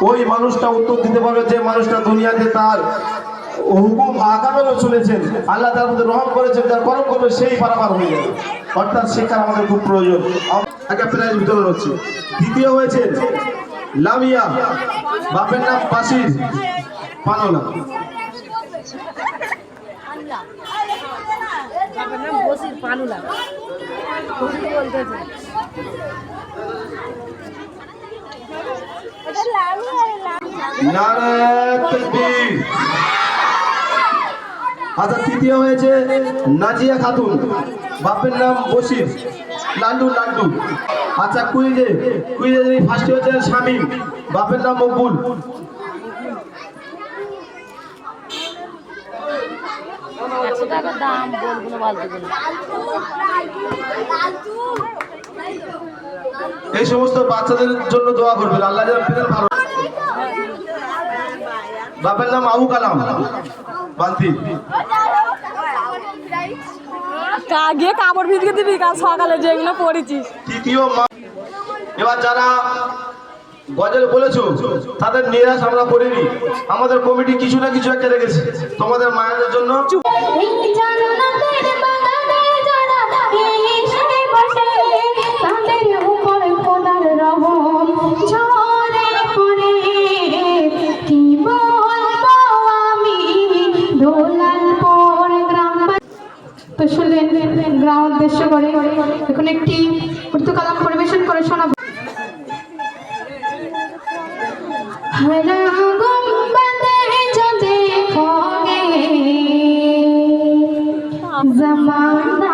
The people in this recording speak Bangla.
ওই মানুষটা উত্তর দিতে পারবে যে মানুষটা দুনিয়াতে তার হুকুম আকামেরও শুনেছেন, আল্লাহ তার মধ্যে রহম করেছেন, যার করম করবে সেই পারাপার হয়ে যাবে। অর্থাৎ শিক্ষার আমাদের খুব প্রয়োজন। একটা প্রাইজ বিতরণ হচ্ছে। দ্বিতীয় হয়েছে লামিয়া, বাপের নাম বাসির পানোলা। আচ্ছা, তৃতীয় হয়েছে নাজিয়া খাতুন, বাপের নাম বশির, লান্ডু লান্ডু। আচ্ছা, কুইজে যিনি ফার্স্ট হয়েছেন শামীম, বাপের নাম মকবুল। এই সমস্ত বাচ্চাদের জন্য দোয়া করবেন, আল্লাহ যেন ফিরে ভালো। বাপের নাম আবু কালাম বান্তি। গিয়ে কাপড় ভিজকে দিবি কাল সকালে যেগুলো পড়েছিস। তৃতীয়, এবার যারা গজল বলেছো তাদের নিরাশ আমরা করিনি, আমাদের কমিটি কিছু না কিছু একটা রেখেছে তোমাদের মায়েদের জন্য। তো শুনলেন গ্রাম উদ্দেশ্য করে এখন একটি উর্দু কালাম পরিবেশন করে শোনাবো। जमाना